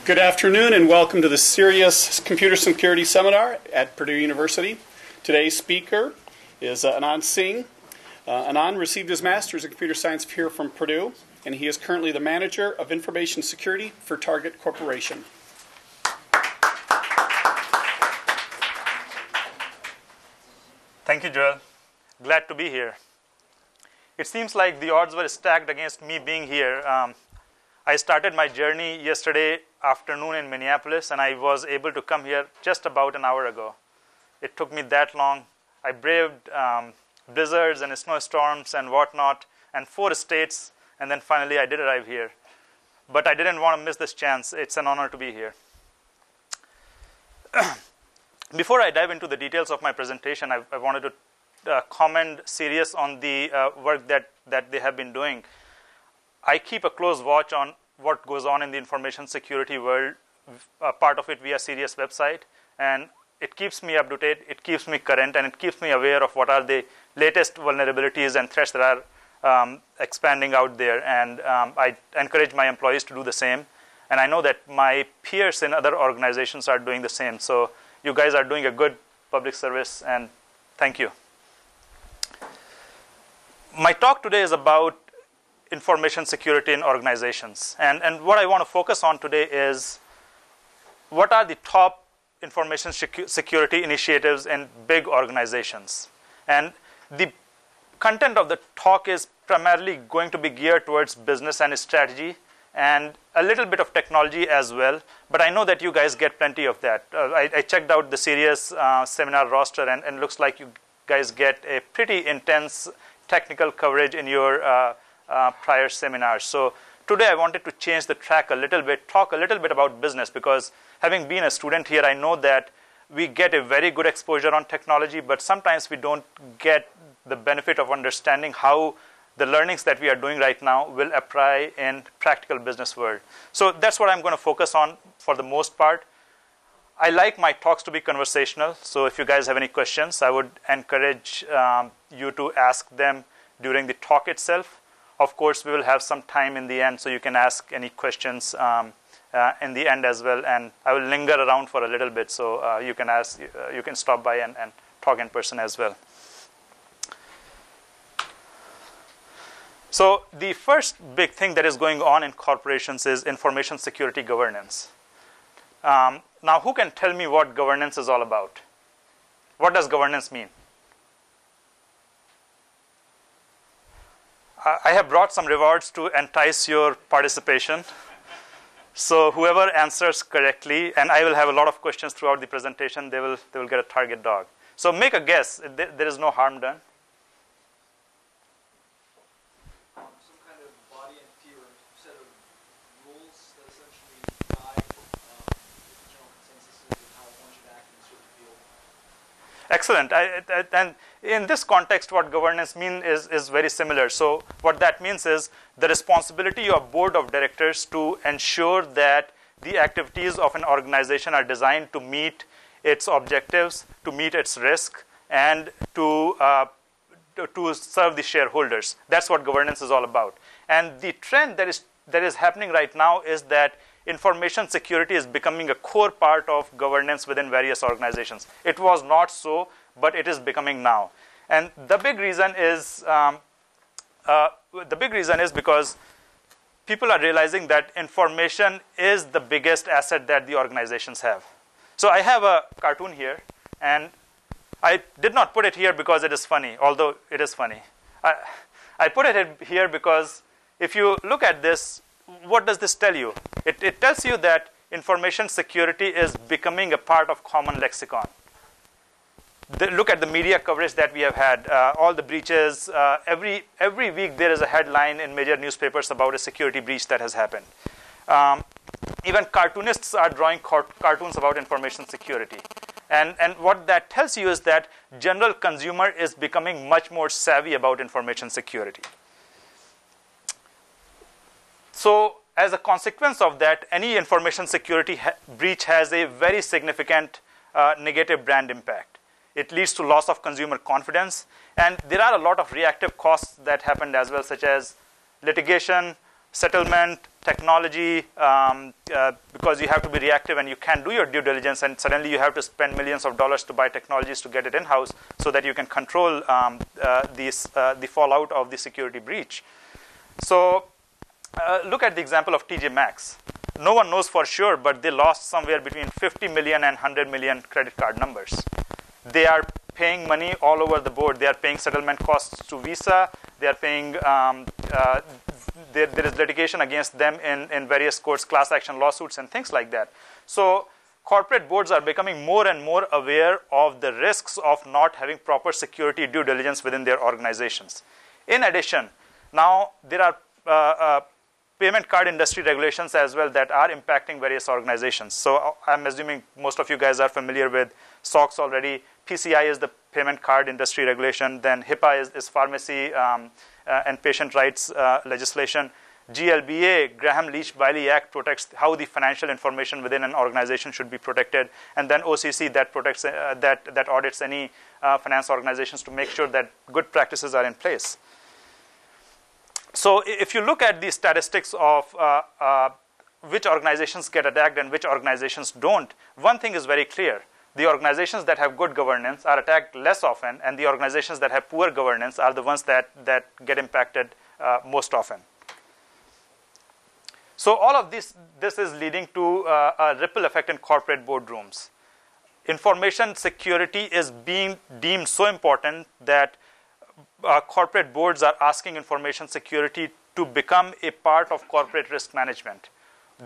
Good afternoon and welcome to the CERIAS Computer Security Seminar at Purdue University. Today's speaker is Anand Singh. Anand received his master's in computer science here from Purdue, and he is currently the manager of information security for Target Corporation. Thank you, Joel. Glad to be here. It seems like the odds were stacked against me being here. I started my journey yesterday afternoon in Minneapolis, and I was able to come here just about an hour ago. It took me that long. I braved blizzards and snowstorms and whatnot, and 4 states, and then finally I did arrive here. But I didn't want to miss this chance. It's an honor to be here. Before I dive into the details of my presentation, I wanted to commend CERIAS on the work that they have been doing. I keep a close watch on what goes on in the information security world, part of it via CERIAS website, and it keeps me up to date, it keeps me current, and it keeps me aware of what are the latest vulnerabilities and threats that are expanding out there, and I encourage my employees to do the same, and I know that my peers in other organizations are doing the same, so you guys are doing a good public service, and thank you. My talk today is about information security in organizations. And what I want to focus on today is what are the top information security initiatives in big organizations. And the content of the talk is primarily going to be geared towards business and strategy and a little bit of technology as well. But I know that you guys get plenty of that. I checked out the CERIAS seminar roster, and looks like you guys get a pretty intense technical coverage in your prior seminars. So today I wanted to change the track a little bit, talk a little bit about business, because having been a student here, I know that we get a very good exposure on technology, but sometimes we don't get the benefit of understanding how the learnings that we are doing right now will apply in practical business world. So that's what I'm going to focus on for the most part. I like my talks to be conversational, so if you guys have any questions, I would encourage you to ask them during the talk itself. Of course, we will have some time in the end, so you can ask any questions in the end as well. And I will linger around for a little bit, so you can ask, you can stop by and talk in person as well. So the first big thing that is going on in corporations is information security governance. Now, who can tell me what governance is all about? What does governance mean? I have brought some rewards to entice your participation. So whoever answers correctly, and I will have a lot of questions throughout the presentation, they will get a target dog. So make a guess. There is no harm done. Some kind of body and or set of rules that essentially guide what the general consensus is of how one should act in a certain field. Excellent. And in this context, what governance means is very similar. So what that means is the responsibility of board of directors to ensure that the activities of an organization are designed to meet its objectives, to meet its risk, and to serve the shareholders. That's what governance is all about. And the trend that is happening right now is that information security is becoming a core part of governance within various organizations. It was not so, but it is becoming now. And the big reason is because people are realizing that information is the biggest asset that the organizations have. So I have a cartoon here, and I did not put it here because it is funny, although it is funny. I put it here because if you look at this, what does this tell you? It tells you that information security is becoming a part of common lexicon. Look at the media coverage that we have had, all the breaches. Every week there is a headline in major newspapers about a security breach that has happened. Even cartoonists are drawing cartoons about information security. And what that tells you is that general consumer is becoming much more savvy about information security. So as a consequence of that, any information security breach has a very significant negative brand impact. It leads to loss of consumer confidence. And there are a lot of reactive costs that happened as well, such as litigation, settlement, technology, because you have to be reactive and you can't do your due diligence, and suddenly you have to spend millions of dollars to buy technologies to get it in-house so that you can control the fallout of the security breach. So look at the example of TJ Maxx. No one knows for sure, but they lost somewhere between 50 million and 100 million credit card numbers. They are paying money all over the board. They are paying settlement costs to Visa. They are paying, there is litigation against them in various courts, class action lawsuits and things like that. So corporate boards are becoming more and more aware of the risks of not having proper security due diligence within their organizations. In addition, now there are payment card industry regulations as well that are impacting various organizations. So I'm assuming most of you guys are familiar with SOX already. PCI is the payment card industry regulation. Then HIPAA is pharmacy and patient rights legislation. GLBA, Graham-Leach-Bliley Act, protects how the financial information within an organization should be protected. And then OCC that protects that audits any finance organizations to make sure that good practices are in place. So if you look at the statistics of which organizations get attacked and which organizations don't, one thing is very clear. The organizations that have good governance are attacked less often, and the organizations that have poor governance are the ones that get impacted most often. So all of this is leading to a ripple effect in corporate boardrooms. Information security is being deemed so important that corporate boards are asking information security to become a part of corporate risk management.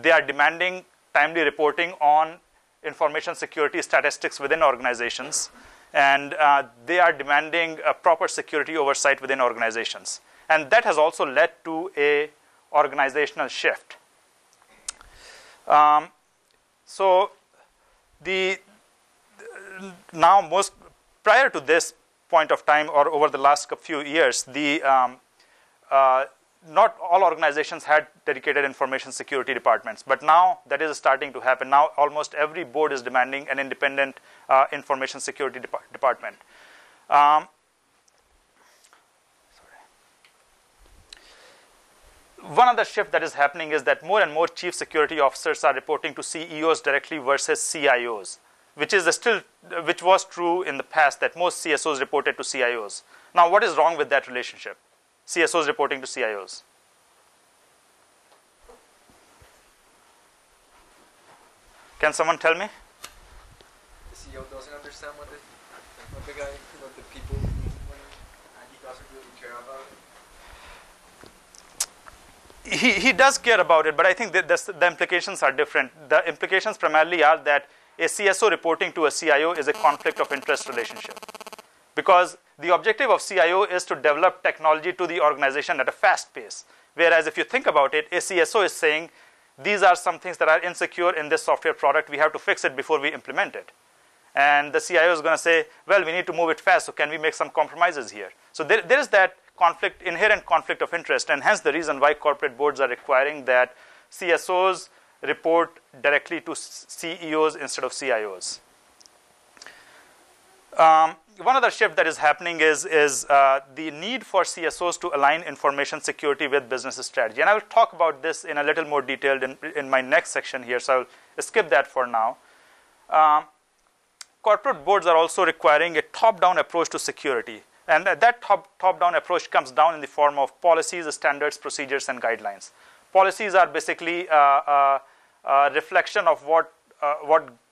They are demanding timely reporting on information security statistics within organizations, and they are demanding a proper security oversight within organizations. And that has also led to a organizational shift. So prior to this point of time, or over the last few years, not all organizations had dedicated information security departments, but now that is starting to happen. Now almost every board is demanding an independent information security department. One other shift that is happening is that more and more chief security officers are reporting to CEOs directly versus CIOs, which was true in the past, that most CSOs reported to CIOs. Now, what is wrong with that relationship? CSOs reporting to CIOs. Can someone tell me? The CEO doesn't understand what the guy, what the people mean when he doesn't really care about it. He does care about it, but I think that the implications are different. The implications primarily are that a CSO reporting to a CIO is a conflict of interest relationship. Because the objective of CIO is to develop technology to the organization at a fast pace. Whereas if you think about it, a CSO is saying, these are some things that are insecure in this software product. We have to fix it before we implement it. And the CIO is going to say, well, we need to move it fast, so can we make some compromises here? So there is that inherent conflict of interest, and hence the reason why corporate boards are requiring that CSOs report directly to CEOs instead of CIOs. One other shift that is happening is the need for CSOs to align information security with business strategy. And I will talk about this in a little more detail in my next section here, so I'll skip that for now. Corporate boards are also requiring a top-down approach to security. And that top-down approach comes down in the form of policies, standards, procedures, and guidelines. Policies are basically a reflection of what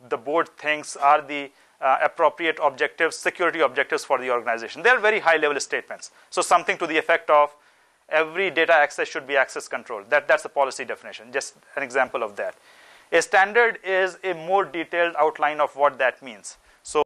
the board thinks are the appropriate objectives, security objectives for the organization. They are very high-level statements. So something to the effect of every data access should be access controlled. That's a policy definition, just an example of that. A standard is a more detailed outline of what that means. So